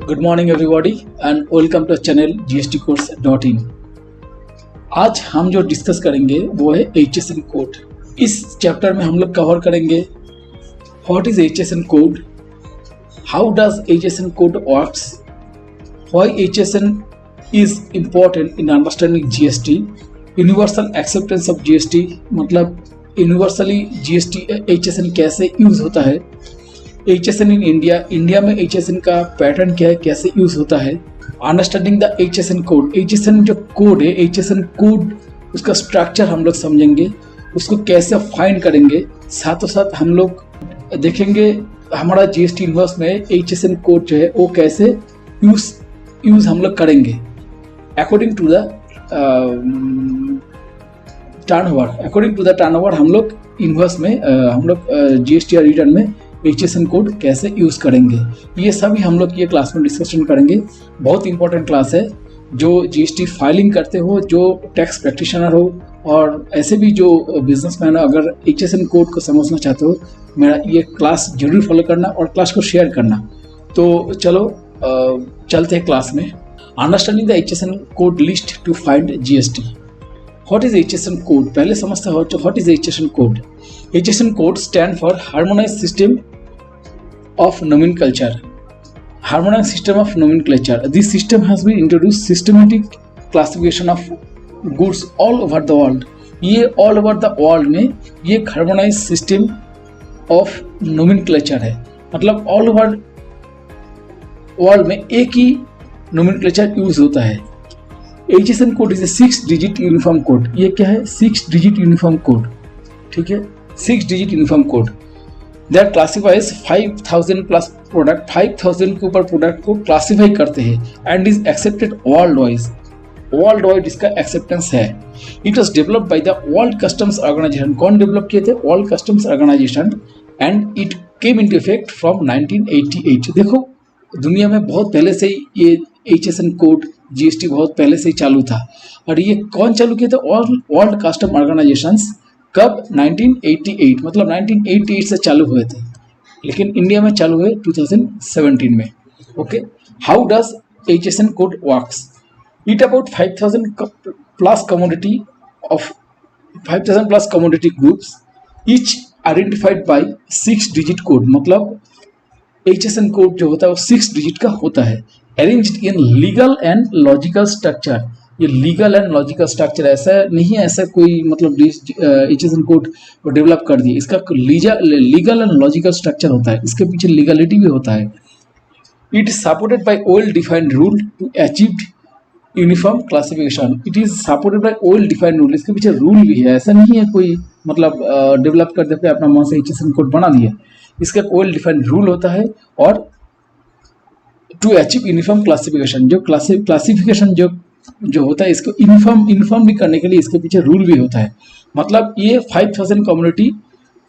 Good morning everybody and welcome to channel gstcourse.in। आज हम जो डिस्कस करेंगे वो है HSN कोड। इस चैप्टर में हम लोग कवर करेंगे what is HSN code, how does HSN code works, why HSN is important in understanding GST, universal acceptance of GST मतलब यूनिवर्सली GST HSN कैसे यूज होता है, HSN इन इंडिया में HSN का पैटर्न क्या है, कैसे यूज होता है, understanding the HSN code. HSN जो कोड है, HSN कोड उसका स्ट्रक्चर हम लोग समझेंगे, उसको कैसे फाइंड करेंगे, साथों साथ हम लोग देखेंगे हमारा GST इनवर्स में HSN कोड जो है वो कैसे यूज हम लोग करेंगे अकॉर्डिंग टू द टर्नओवर हम लोग इनवर्स में हम लोग GST रिटर्न में HSN कोड कैसे यूज करेंगे, ये सभी हम लोग ये क्लास में डिस्कशन करेंगे। बहुत इंपॉर्टेंट क्लास है। जो GST फाइलिंग करते हो, जो टैक्स प्रैक्टिशनर हो और ऐसे भी जो बिजनेसमैन हो, अगर HSN कोड को समझना चाहते हो मेरा ये क्लास जरूर फॉलो करना और क्लास को शेयर करना। तो चलो चलते हैं क्लास में। Understanding the HSN code list to find GST। What is HSN code, पहले समझते हो what is HSN code. HSN code stand for harmonized system of nomenclature. Harmonized system of nomenclature. This system has been introduced systematic classification of goods all over the world. ये all over the world में ये harmonized system of nomenclature है, मतलब all over world में एक ही nomenclature use होता है। HSN code is a 6 digit uniform code. ये क्या है? 6 डिजिट यूनिफॉर्म कोड, ठीक है, 6 digit uniform code. That classifies 5000 plus product, 5000 के ऊपर प्रोडक्ट को क्लासीफाई करते हैं and is accepted worldwide इसका एक्सेप्टेंस है। It was developed by the world customs organization. कौन डेवलप किए थे? World customs organization. And it came into effect from 1988। देखो दुनिया में बहुत पहले से ये HSN कोड GST बहुत पहले से ही चालू था। और ये कौन चालू किए थे? World custom organisations. कब? 1988, मतलब 1988 से चालू हुए थे, लेकिन इंडिया में चालू हुए 2017 में। Okay, how does HSN code works? It about 5000 plus commodity groups each identified by 6 digit code. मतलब HSN कोड जो होता है वो 6 डिजिट का होता है, arranged in legal and logical structure. ये लीगल एंड लॉजिकल स्ट्रक्चर ऐसा नहीं है ऐसा कोई मतलब HSN कोड डेवलप कर दिए, इसका लीगल एंड लॉजिकल स्ट्रक्चर होता है, इसके पीछे लीगलिटी भी होता है। It is supported by well defined rule to achieve uniform classification. It is supported by well defined rule, इसके पीछे रूल भी है, ऐसा नहीं है कोई मतलब डेवलप कर देते अपना मन से HSN कोड बना दिया। इसका वेल डिफाइंड रूल होता है और टू अचीव यूनिफॉर्म क्लासिफिकेशन, जो क्लासिफिकेशन जो होता है इसको यूनिफॉर्म भी करने के लिए इसके पीछे रूल भी होता है। मतलब ये 5000 कम्युनिटी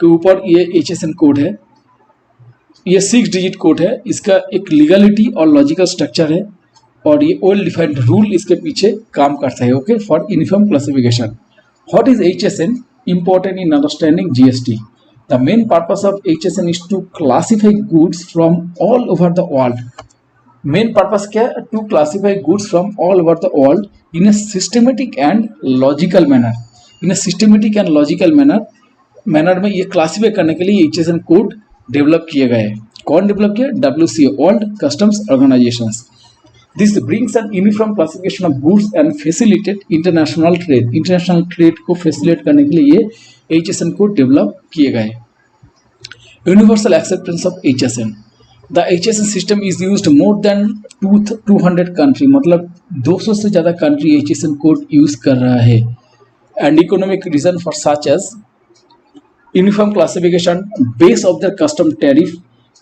के ऊपर ये HSN कोड है, ये 6 डिजिट कोड है, इसका एक लीगलिटी और लॉजिकल स्ट्रक्चर है और ये वेल डिफाइंड रूल इसके पीछे काम करता है। Okay, for uniform classification. What is HSN important in understanding GST? The main purpose of HSN is to classify goods from all over the world. Main purpose क्या है? To classify goods from all over the world in a systematic and logical manner. In a systematic and logical manner में ये classify करने के लिए HSN code develop किए गए हैं। कौन डेवलप किया? WCO, world customs organizations. This brings an uniform classification of goods and facilitate international trade. International trade को फैसिलिटेट करने के लिए ये HSN कोड डेवलप किए गए। Universal acceptance of HSN। The HSN system is used more than 200 country, मतलब 200 से ज़्यादा कंट्री HSN कोड यूज कर रहा है। And economic region for such as uniform classification, base of the custom tariff,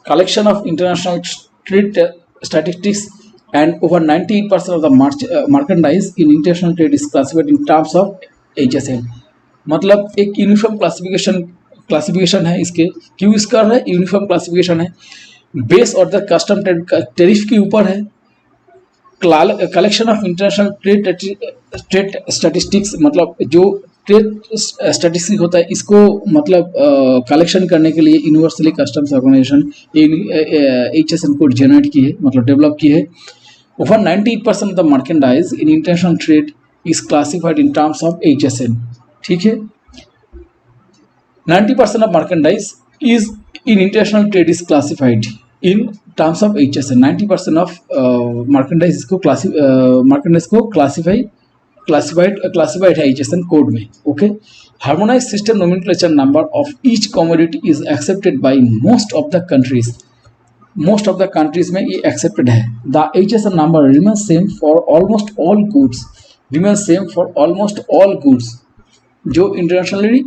collection of international trade statistics and over 98% of the merchandise in international trade is classified in terms of HSN। मतलब एक uniform classification है, इसके क्यों use कर रहा है? Uniform classification है, base और द कस्टम टैरिफ के ऊपर है, collection of international trade statistics मतलब जो ट्रेड स्टैटिस्टिक होता है, इसको मतलब कलेक्शन करने के लिए universally customs organization HSN code generate की है, मतलब डेवलप की है। Over 90% of the merchandise in international trade is classified in terms of HSN। ठीक है, 90% of merchandise is in international trade is classified in terms of HSN। 90% of merchandise को classified है HSN code में। Okay, harmonize system nomenclature number of each commodity is accepted by most of the countries. Most of the countries में ये accepted है। The HSN number remain same for almost all goods. Remain same for almost all goods जो internationally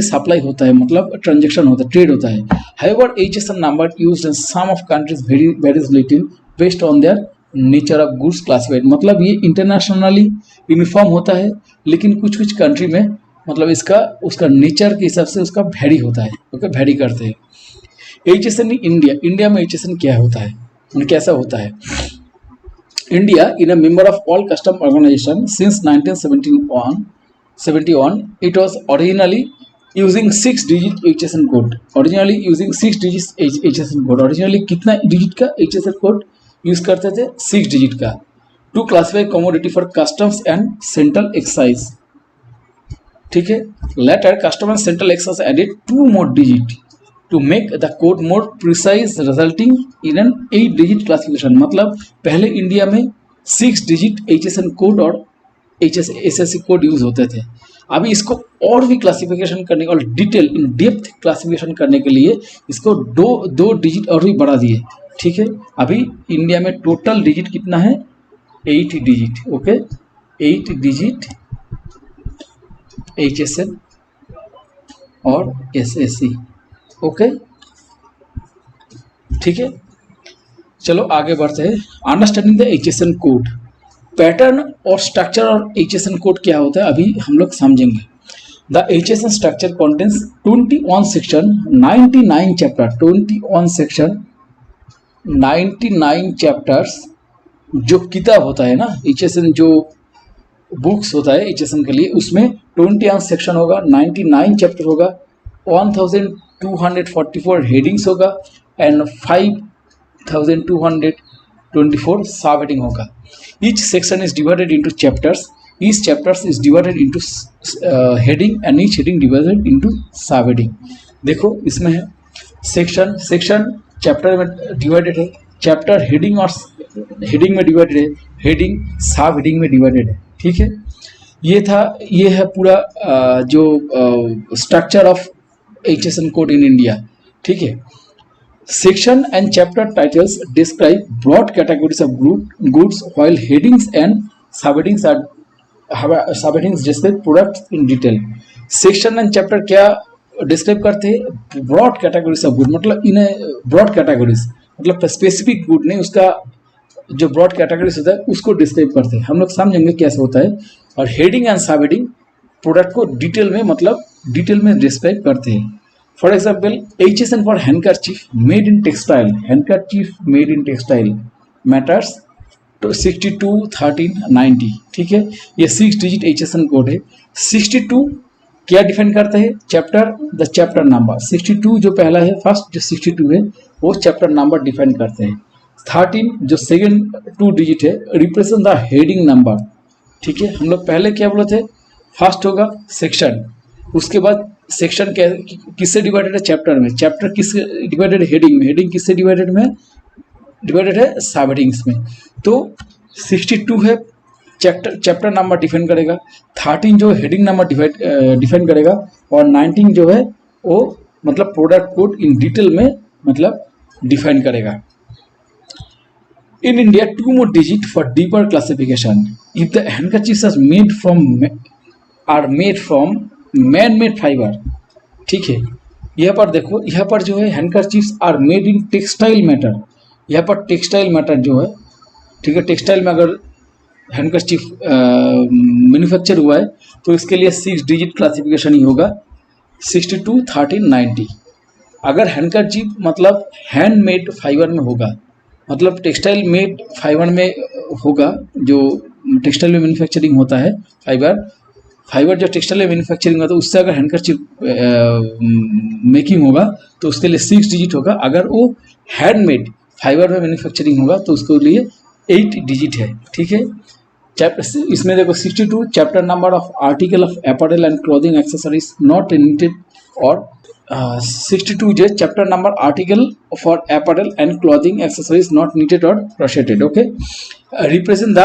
supply होता है, मतलब transaction होता है, trade होता है। However HSN number used in some of countries varies little based on their nature of goods classified. मतलब ये इंटरनेशनली यूनिफॉर्म होता है, लेकिन कुछ कुछ कंट्री में मतलब उसका नेचर के हिसाब से उसका वेरी होता है। ओके, वेरी करते हैं। HSN इन इंडिया में HSN क्या होता है, कैसा होता है? India in a member of all custom organization since 1971 it was originally using 6 digit HSN code। originally using 6 digits HSN code। originally कितना डिजिट का HSN कोड यूज करते थे? 6 डिजिट का। To classify commodity for customs and central excise. ठीक है, later custom and central excise added 2 more digit to make the code more precise resulting in an 8 digit classification. मतलब पहले India में 6 digit HSN code और HSC code use होते थे। अभी इसको और भी क्लासिफिकेशन करने और डिटेल इन डेप्थ क्लासिफिकेशन करने के लिए इसको दो डिजिट और भी बढ़ा दिए। ठीक है, अभी इंडिया में टोटल डिजिट कितना है? 8 डिजिट। ओके, 8 डिजिट HSN और SSC। ओके, ठीक है, चलो आगे बढ़ते हैं। Understanding the HSN code. Pattern और स्ट्रक्चर और HSN कोड क्या होता है अभी हम लोग समझेंगे। The HSN structure contains 21 section 99 chapter. 21 section 99 chapters. जो किताब होता है ना HSN, जो बुक्स होता है HSN के लिए, उसमें 21 सेक्शन होगा, 99 चैप्टर होगा, 1244 हेडिंग्स होगा एंड 5224 सब हेडिंग होगा। Each section is divided into chapters. Each chapters is divided into heading and each heading divided into subheading। देखो इसमें है सेक्शन चैप्टर में डिवाइडेड है, चैप्टर हेडिंग और हेडिंग में डिवाइडेड है, हेडिंग सब हेडिंग में डिवाइडेड है। ठीक है, ये है पूरा जो structure of HSN code in India. ठीक है, section and chapter titles describe broad categories of goods while headings and subheadings describe products in detail। section and chapter क्या describe करते हैं? broad categories of goods, मतलब इन्हें broad categories मतलब specific good नहीं, उसका जो broad categories होता है उसको describe करते हैं। हम लोग समझेंगे कैसे होता है। और heading and subheading प्रोडक्ट को डिटेल में मतलब डिटेल में describe करते हैं। For example, HSN for handkerchief made in textile। handkerchief made in textile matters तो 621390। ठीक है, ये 6 डिजिट HSN कोड है। 62 क्या डिफाइन करता है? Chapter, the chapter number. 62 जो पहला है, फर्स्ट जो 62 है वो चैप्टर नंबर डिफाइन करते हैं। 13 जो सेकेंड 2 डिजिट है रिप्रेजेंट द हेडिंग नंबर। ठीक है, हम लोग पहले क्या बोले थे? फर्स्ट होगा सेक्शन, उसके बाद सेक्शन किससे डिवाइडेड है? चैप्टर में। चैप्टर किससे डिवाइडेड है? हेडिंग में। हेडिंग किससे डिवाइडेड है? सब हेडिंग्स में। तो 62 है चैप्टर नंबर डिफाइन करेगा, 13 जो हेडिंग नंबर डिफाइन करेगा और 19 जो है वो मतलब प्रोडक्ट कोड इन डिटेल में मतलब डिफाइन करेगा। In India, 2 more digits for deeper classification. If the handkerchiefs are made from man-made fiber। ठीक है, यहाँ पर देखो, यहाँ पर जो है handkerchiefs are made in textile matter. यहाँ पर टेक्सटाइल मैटर जो है, ठीक है, टेक्सटाइल में अगर हैंडकरचीफ मैन्युफैक्चर हुआ है तो इसके लिए 6 डिजिट क्लासिफिकेशन ही होगा, 62 13 90। अगर हैंडकरचीफ मतलब हैंडमेड फाइबर में होगा, मतलब टेक्सटाइल मेड फाइबर में होगा, जो टेक्सटाइल में मैन्युफैक्चरिंग होता है फाइबर, फाइबर जो टेक्सटाइल में मैन्युफैक्चरिंग होगा तो उससे अगर हैंडकरचीफ मेकिंग होगा तो उसके लिए 6 डिजिट होगा। अगर वो हैंडमेड फाइबर में मैन्युफैक्चरिंग होगा तो उसके लिए 8 डिजिट है। ठीक है, चैप्टर इसमें देखो 62 chapter number of article of apparel and clothing accessories not needed और 62 जो chapter number article for apparel and clothing accessories not needed और crocheted. Okay, represent the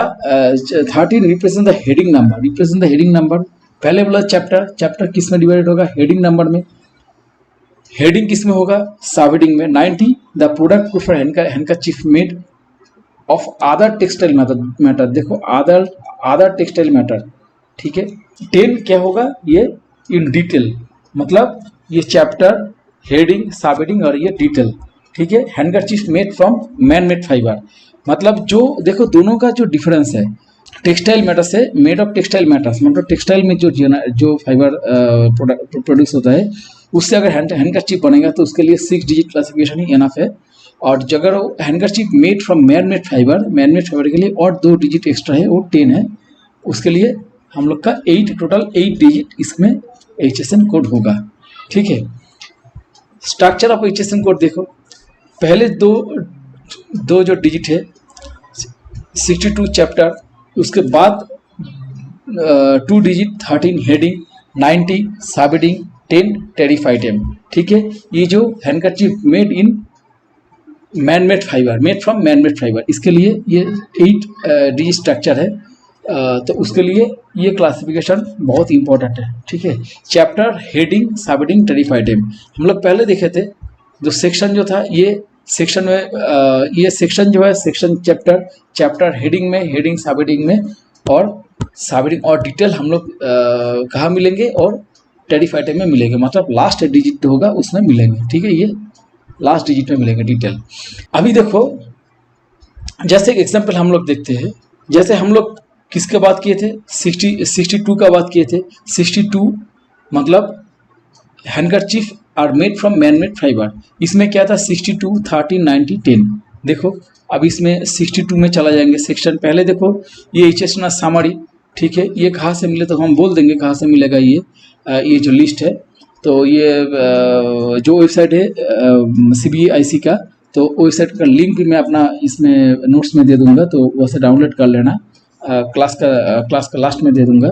13 represent the heading number. Represent the heading number, पहले बोला chapter किस में divided होगा, heading number में। Heading किस में होगा, सब हेडिंग में। 90 the product for handkerchief made of other textile matter, देखो अदर टेक्सटाइल मैटर। ठीक है, 10 क्या होगा, ये इन डिटेल, मतलब ये चैप्टर, हेडिंग, सब हेडिंग और ये डिटेल। ठीक है, handkerchief made from man made fibre, मतलब जो देखो दोनों का जो डिफरेंस है, टेक्सटाइल मैटर से मेड ऑफ टेक्सटाइल मैटर्स, मतलब टेक्सटाइल में जो फाइबर प्रोड्यूस होता है उससे अगर हैंडकरचीफ बनेगा तो उसके लिए 6 डिजिट क्लासिफिकेशन ही एनफ है। और अगर handkerchief made from man made fibre के लिए और 2 डिजिट एक्स्ट्रा है, वो 10 है। उसके लिए हम लोग का 8 टोटल 8 डिजिट इसमें HSN कोड होगा। ठीक है, स्ट्रक्चर ऑफ HSN कोड देखो, पहले दो जो डिजिट है 62 चैप्टर, उसके बाद 2 डिजिट 13 हेडिंग, 90 सब हेडिंग, 10 टेरिफ आइटम। ठीक है, ये जो handkerchief made in man made fibre, made from man made fibre, इसके लिए ये 8 डिजिट स्ट्रक्चर है। तो उसके लिए ये क्लासिफिकेशन बहुत इंपॉर्टेंट है। ठीक है, चैप्टर, हेडिंग, सब हेडिंग, टेरिफ आइटम हम लोग पहले देखे थे। जो सेक्शन जो था, ये सेक्शन में ये सेक्शन जो है, सेक्शन चैप्टर हेडिंग में, हेडिंग सब हेडिंग में, और सब हेडिंग और डिटेल हम लोग कहाँ मिलेंगे, और टेरिफ आइटम में मिलेंगे, मतलब लास्ट डिजिट होगा उसमें मिलेंगे। ठीक है, ये लास्ट डिजिट में मिलेंगे डिटेल। अभी देखो, जैसे एक एग्जाम्पल हम लोग देखते हैं, जैसे हम लोग किसके बात किए थे, 62 का बात किए थे। 62 मतलब handkerchief are made from man made fibre, इसमें क्या था, 62, 13, 90, 10। देखो अब इसमें 62 में चला जाएंगे सेक्शन, पहले देखो ये HSN समरी। ठीक है, ये कहाँ से मिले तो हम बोल देंगे कहाँ से मिलेगा। ये जो लिस्ट है, तो ये जो वेबसाइट है CBIC का, तो वेबसाइट का लिंक भी मैं अपना इसमें नोट्स में दे दूंगा, तो वैसे डाउनलोड कर लेना। क्लास का लास्ट में दे दूंगा।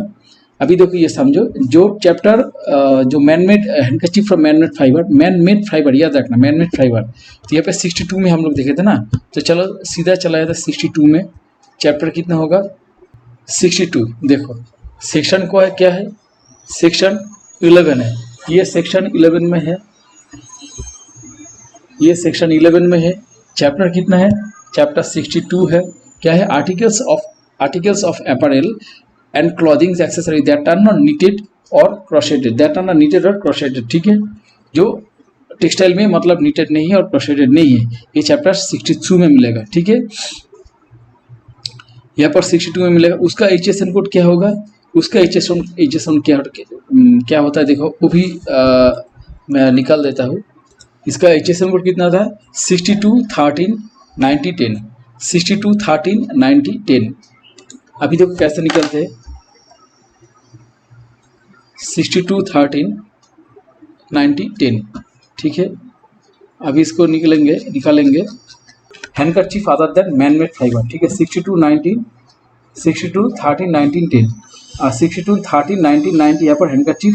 अभी देखो ये समझो, जो चैप्टर जो man made handkerchief from man made fibre याद रखना, मैन मेड फाइबर। तो यहाँ पे 62 में हम लोग देखे थे ना, तो चलो सीधा चला जाता 62 में। चैप्टर कितना होगा, 62। देखो सेक्शन को है, क्या है, सेक्शन 11 है। ये सेक्शन 11 में है, ये सेक्शन 11 में है। चैप्टर कितना है, चैप्टर 62 है। क्या है, articles of apparel and clothing accessory that are not knitted और क्रोशेटेड, ठीक है, जो टेक्सटाइल में मतलब नीटेड नहीं है और क्रोशेटेड नहीं है, ये चैप्टर 62 में मिलेगा। ठीक है, यहाँ पर 62 में मिलेगा। उसका HSN कोड क्या होगा, उसका HSN क्या होता है, देखो वो भी मैं निकाल देता हूँ। इसका HSN कोड कितना था, 62, 13, 90, 10, 62, 13, 90, 10। अभी देखो कैसे निकलते हैं, 62, 13, 90, 10। ठीक है, अभी इसको निकालेंगे handkerchief other than man made fibre. ठीक है, 62, 13, 19, 10, 62, 13, 19, 90 यहाँ पर हैंडकरचीफ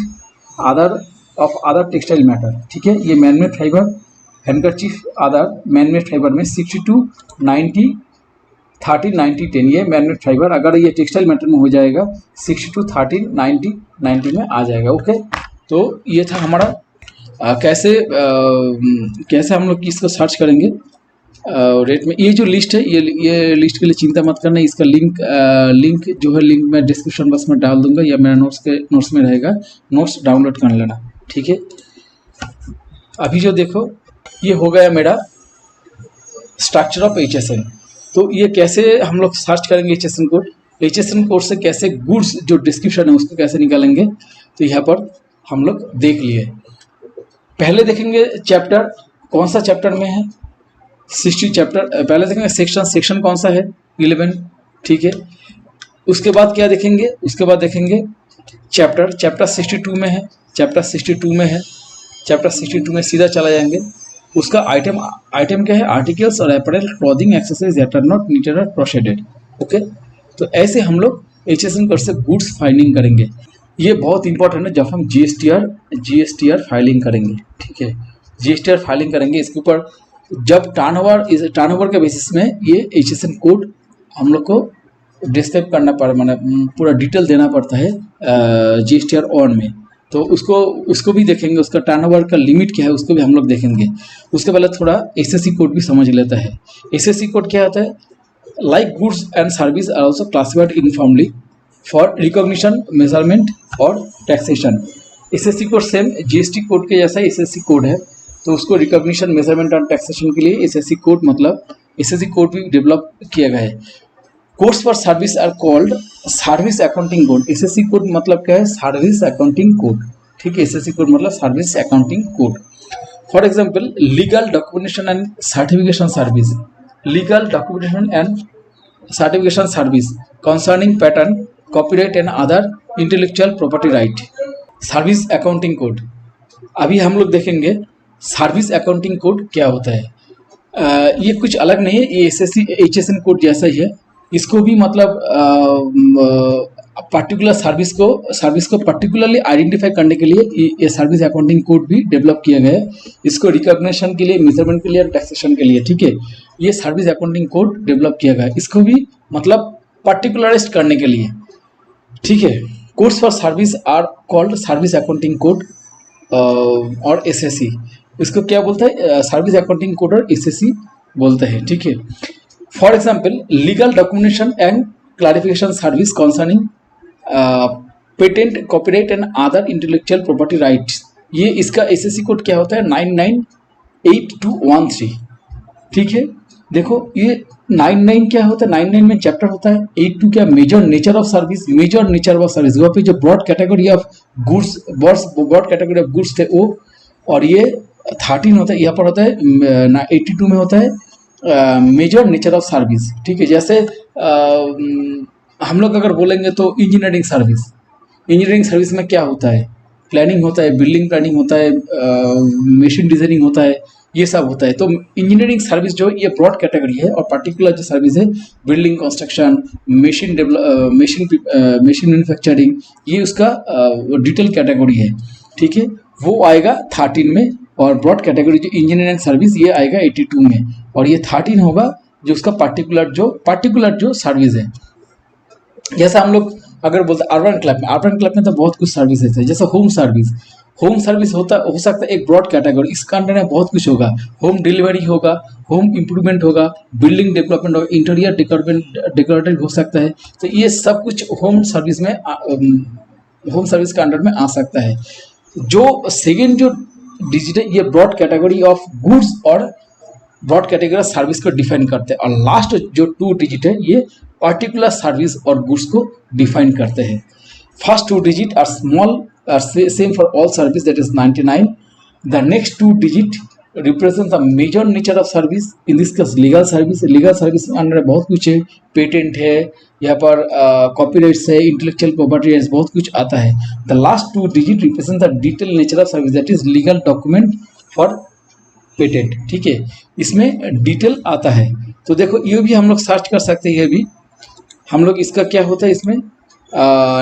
अदर टेक्सटाइल मैटर। ठीक है, ये man made fibre, handkerchief other man made fibre में 62, 90, 13, 90, 10 ये मैन मेड फाइबर। अगर ये टेक्सटाइल मैटर में हो जाएगा 62, 13, 90, 90 में आ जाएगा। ओके, तो ये था हमारा कैसे हम लोग इसको सर्च करेंगे रेट में। ये जो लिस्ट है, ये लिस्ट के लिए चिंता मत करना, इसका लिंक जो है, लिंक मैं डिस्क्रिप्शन बॉक्स में डाल दूंगा, या मेरा नोट्स में रहेगा, नोट्स डाउनलोड कर लेना। ठीक है, अभी जो देखो ये हो गया मेरा स्ट्रक्चर ऑफ HSN। तो ये कैसे हम लोग सर्च करेंगे HSN कोड से कैसे गुड्स जो डिस्क्रिप्शन है उसको कैसे निकालेंगे, तो यहाँ पर हम लोग देख लिए। पहले देखेंगे चैप्टर, कौन सा चैप्टर में है, 60 चैप्टर। पहले देखेंगे सेक्शन कौन सा है, 11। ठीक है, उसके बाद क्या देखेंगे, उसके बाद देखेंगे चैप्टर 62 में है, चैप्टर 62 में सीधा चला जाएंगे। उसका आइटम क्या है? आर्टिकल्स और apparel clothing accessories that are not needed और प्रोसेडेड। ओके, तो ऐसे हम लोग HSN कोड से गुड्स फाइंडिंग करेंगे। ये बहुत इंपॉर्टेंट है जब हम GSTR फाइलिंग करेंगे। ठीक है, GSTR फाइलिंग करेंगे, इसके ऊपर जब टर्नओवर के बेसिस में ये HSN कोड हम लोग को डिस्क्राइब करना पड़ा, मतलब पूरा डिटेल देना पड़ता है GSTR ऑन में। तो उसको भी देखेंगे, उसका टर्नओवर का लिमिट क्या है उसको भी हम लोग देखेंगे। उसके पहले थोड़ा SSC कोड भी समझ लेता है। SSC कोड क्या होता है? Like goods and service are also classified uniformly for recognition, measurement और taxation. SSC code same GST code के जैसा SSC कोड है, तो उसको रिकॉग्निशन, मेजरमेंट और टैक्सेशन के लिए SSC कोड मतलब SSC कोड भी डेवलप किया गया है। Codes for service are called service accounting code. SSC code मतलब क्या है? Service accounting code. ठीक है, SSC कोड मतलब service accounting code. For example, legal documentation and certification service, legal documentation and certification service concerning pattern, copyright and other intellectual property right. Service accounting code अभी हम लोग देखेंगे। Service accounting code क्या होता है? ये कुछ अलग नहीं है, ये HSN कोड जैसा ही है। इसको भी मतलब पर्टिकुलर सर्विस को पर्टिकुलरली आइडेंटिफाई करने के लिए ये सर्विस अकाउंटिंग कोड भी डेवलप किया गया है। इसको रिकॉग्निशन के लिए, मेजरमेंट के लिए और टैक्सेशन के लिए। ठीक है, ये सर्विस अकाउंटिंग कोड डेवलप किया गया है, इसको भी मतलब पर्टिकुलराइज करने के लिए। ठीक है, codes for service are called service accounting code और SSC। इसको क्या बोलता है? सर्विस अकाउंटिंग कोड और SSC बोलते हैं। ठीक है, for example, legal documentation and clarification service concerning patent, copyright and other intellectual property rights. ये इसका SSC कोड क्या होता है? 998213। ठीक है, देखो ये 99 क्या होता है? 99 में चैप्टर होता है। 82 क्या? Major nature of service, major nature of service. वहाँ पे जो broad category of goods, broad category of goods थे वो, और ये 13 होता है, यहाँ पर होता है 82 में होता है मेजर नेचर ऑफ सर्विस। ठीक है, जैसे हम लोग अगर बोलेंगे तो इंजीनियरिंग सर्विस में क्या होता है? प्लानिंग होता है, बिल्डिंग प्लानिंग होता है, मशीन डिजाइनिंग होता है, ये सब होता है। तो इंजीनियरिंग सर्विस जो ये ब्रॉड कैटेगरी है, और पर्टिकुलर जो सर्विस है बिल्डिंग कंस्ट्रक्शन, मशीन मैन्युफैक्चरिंग, ये उसका डिटेल कैटेगरी है। ठीक है, वो आएगा 13 में, और ब्रॉड कैटेगरी जो इंजीनियरिंग सर्विस ये आएगा 82 में, और ये 13 होगा जो उसका पर्टिकुलर जो सर्विस है। जैसा हम लोग अगर बोलते हैं अर्बन क्लब में तो बहुत कुछ सर्विसेज है। जैसे होम सर्विस हो सकता है एक ब्रॉड कैटेगरी, इसका अंडर में बहुत कुछ होगा। होम डिलीवरी होगा, होम इम्प्रूवमेंट होगा, बिल्डिंग डेवलपमेंट होगा, इंटीरियर डेकोरेटिव हो सकता है। तो ये सब कुछ होम सर्विस के अंडर में आ सकता है। जो सेकेंड जो डिजिट है, ये ब्रॉड कैटेगरी ऑफ गुड्स और ब्रॉड कैटेगरी सर्विस को डिफाइन करते हैं, और लास्ट जो 2 डिजिट है ये पर्टिकुलर सर्विस और गुड्स को डिफाइन करते हैं। First 2 digit are small, are same for all service, that is 99। The next 2 digit represent the major nature of service, in this case legal service में अंदर बहुत कुछ है, पेटेंट है, यहाँ पर कॉपीराइट्स है, इंटेलेक्चुअल प्रॉपर्टी है, बहुत कुछ आता है। The last 2 digit represent the detail nature of service, that is legal document for patent. ठीक है, इसमें डिटेल आता है। तो देखो ये भी हम लोग सर्च कर सकते हैं। ये भी हम लोग इसका क्या होता है इसमें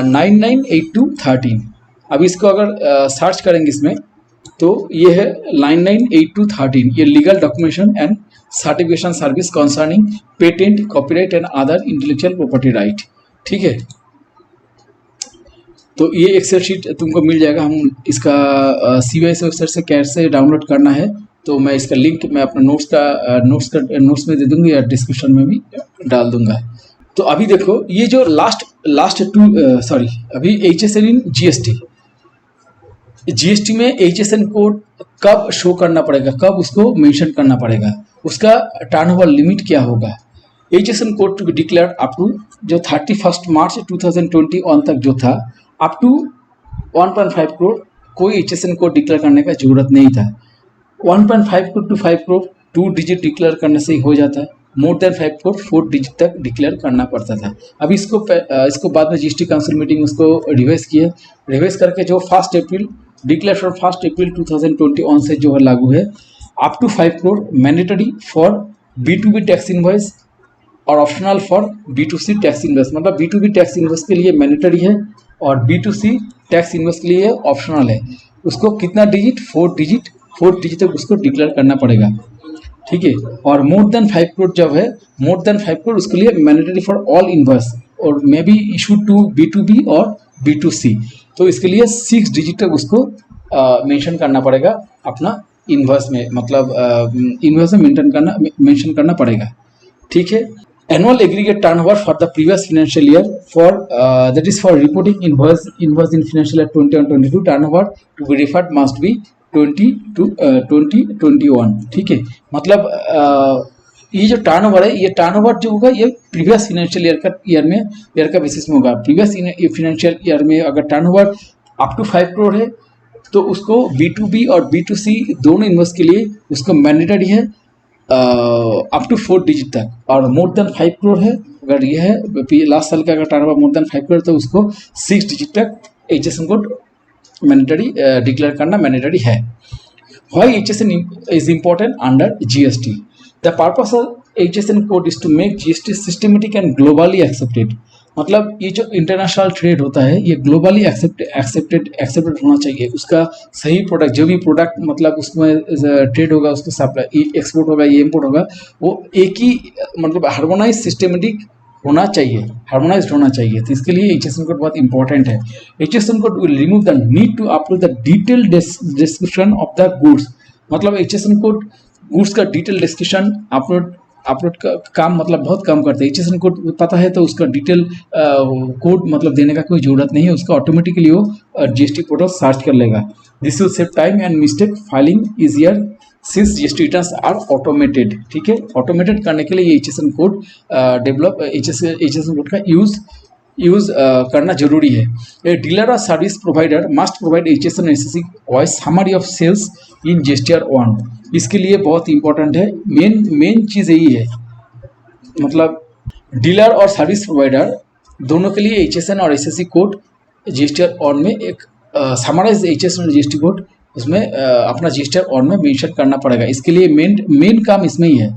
998213। अब इसको अगर सर्च करेंगे इसमें, तो ये है 998213, ये legal documentation and certification service concerning patent, copyright and other intellectual property right. ठीक है, तो ये एक्सेल शीट तुमको मिल जाएगा। हम इसका CBSE वेबसाइट से कैसे डाउनलोड करना है, तो मैं इसका लिंक मैं अपना नोट्स में दे दूंगी, या डिस्क्रिप्शन में भी डाल दूंगा। तो अभी देखो ये जो अभी HSN इन GST में HSN कोड कब शो करना पड़ेगा, कब उसको मेंशन करना पड़ेगा, उसका टर्नओवर लिमिट क्या होगा। HSN code to be declared up to जो 31 मार्च 2021 तक जो था, अप टू 1.5 करोड़ कोई HSN कोड डिक्लेयर करने का जरूरत नहीं था। 1.5 crore to 5 crore 2 digit declare करने से ही हो जाता है। मोर देन 5 करोड़ 4 डिजिट तक डिक्लेयर करना पड़ता था। अब इसको बाद में जीएसटी काउंसिल मीटिंग उसको रिवाइज किए, रिवाइज करके जो 1 अप्रैल डिक्लेयर फ्रॉम 1 अप्रैल 2021 से जो है लागू है, up to 5 crore mandatory for B2B tax invoice और optional for B2C tax invoice. मतलब B2B टैक्स इनवॉइस के लिए मैंडेटरी है और B2C टैक्स इनवॉइस के लिए ऑप्शनल है। उसको कितना डिजिट, 4 डिजिट तक उसको डिक्लेयर करना पड़ेगा, ठीक है। और मोर देन 5 करोड़ जब है, मोर देन 5 करोड़ उसके लिए मैंडेटरी फॉर ऑल इनवॉइस और may be issue to B2B और B2C। तो इसके लिए 6 डिजिट तक उसको मेंशन करना पड़ेगा अपना इनवॉइस में, मतलब इनवॉइस में मेंशन करना पड़ेगा, ठीक है। Annual aggregate turnover for the previous financial year for that is for reporting invoice in financial year 2022 turnover to be referred must be 2021, ठीक है। मतलब ये जो टर्नओवर है, ये टर्नओवर जो होगा ये प्रीवियस फाइनेंशियल ईयर का बेसिस में होगा। प्रीवियस फाइनेंशियल ईयर में अगर टर्नओवर अप टू 5 करोड़ है तो उसको B2B और B2C दोनों इन्वेस्ट के लिए उसको मैंडेटरी है अप टू 4 डिजिट तक, और मोर देन 5 करोड़ है अगर ये है लास्ट साल का अगर टर्नओवर मोर देन 5 करोड़ तो उसको 6 डिजिट तक HSN कोड मैंडेटरी डिक्लेयर करना मैंडेटरी है। Why HSN is important under GST? The purpose of HSN code is to make GST systematic and globally accepted. मतलब ये जो इंटरनेशनल ट्रेड होता है ये ग्लोबली एक्सेप्टेड होना चाहिए। उसका सही प्रोडक्ट, जो भी प्रोडक्ट मतलब उसमें ट्रेड होगा, उसका सप्लाई एक्सपोर्ट होगा, ये इम्पोर्ट होगा, वो एक ही मतलब हार्मोनाइज सिस्टमेटिक होना चाहिए, हार्मोनाइज्ड होना चाहिए। तो इसके लिए HSN कोड बहुत इंपॉर्टेंट है। HSN code will remove the need to upload the detail description of the goods. मतलब HSN कोड गुड्स का डिटेल डिस्क्रिप्शन अपलोड का काम मतलब बहुत कम करते हैं। HSN कोड पता है तो उसका डिटेल कोड मतलब देने का कोई ज़रूरत नहीं है, उसका ऑटोमेटिकली वो GST पोर्टल सर्च कर लेगा। This will save time and mistake filing easier since GST returns are automated, ठीक है। ऑटोमेटेड करने के लिए ये HSN कोड HSN कोड का यूज़ करना जरूरी है। ए डीलर और service provider must provide HSN SSC voice summary of sales in GSTR 1। इसके लिए बहुत इंपॉर्टेंट है, मेन चीज़ यही है। मतलब डीलर और सर्विस प्रोवाइडर दोनों के लिए HSN और SSC कोड GSTR 1 में एक समराइज HSN और GST कोड उसमें अपना GSTR 1 में मेंशन करना पड़ेगा। इसके लिए मेन काम इसमें ही है।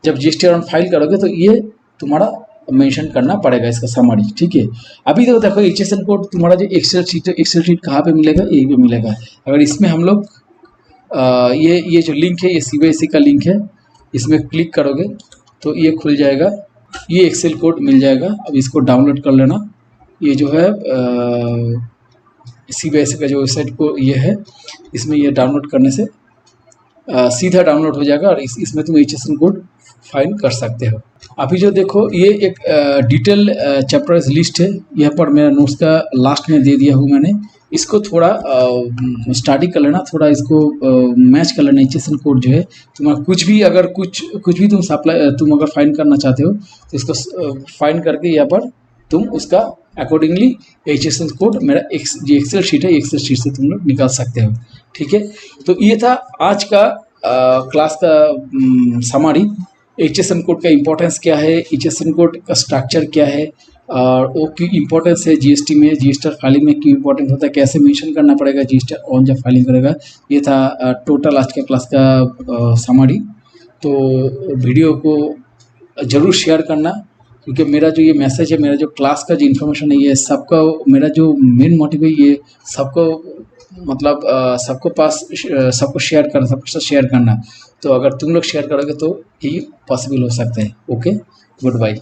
जब GSTR 1 फाइल करोगे तो ये तुम्हारा मेंशन करना पड़ेगा इसका समरी, ठीक है। अभी तो देखो HSN कोड तुम्हारा जो एक्सेल शीट कहाँ पे मिलेगा, यही पे मिलेगा। अगर इसमें हम लोग ये जो लिंक है ये CBSE का लिंक है, इसमें क्लिक करोगे तो ये खुल जाएगा, ये एक्सेल कोड मिल जाएगा। अब इसको डाउनलोड कर लेना। ये जो है CBSE का जो वेबसाइट को ये है, इसमें ये डाउनलोड करने से सीधा डाउनलोड हो जाएगा और इसमें तुम HSN कोड फाइंड कर सकते हो। अभी जो देखो ये एक डिटेल चैप्टर्स लिस्ट है, यहाँ पर मेरा नोट्स का लास्ट में दे दिया हूँ मैंने। इसको थोड़ा स्टडी कर लेना, थोड़ा इसको मैच कर लेना। HSN कोड जो है तुम्हारा कुछ भी अगर कुछ भी तुम अगर फाइंड करना चाहते हो तो इसको फाइंड करके यहाँ पर तुम उसका अकॉर्डिंगली HSN कोड मेरा जो एक्सेल शीट है, एक्सेल शीट से तुम लोग निकाल सकते हो, ठीक है। तो ये था आज का क्लास का समरी। HSN कोड का इम्पोर्टेंस क्या है, HSN कोड का स्ट्रक्चर क्या है और वो क्यों इम्पोर्टेंस है GST में, GSTR फाइलिंग में क्यों इम्पोर्टेंट होता है, कैसे मेंशन करना पड़ेगा GSTR ऑन जब फाइलिंग करेगा। ये था टोटल आज के क्लास का समरी। तो वीडियो को ज़रूर शेयर करना, क्योंकि मेरा जो ये मैसेज है, मेरा जो क्लास का जो इन्फॉर्मेशन है, ये सबका मेरा जो मेन मोटिव है ये सबको मतलब सबको शेयर करना, सबके साथ शेयर करना। तो अगर तुम लोग शेयर करोगे तो ये पॉसिबल हो सकता है। Okay, good bye.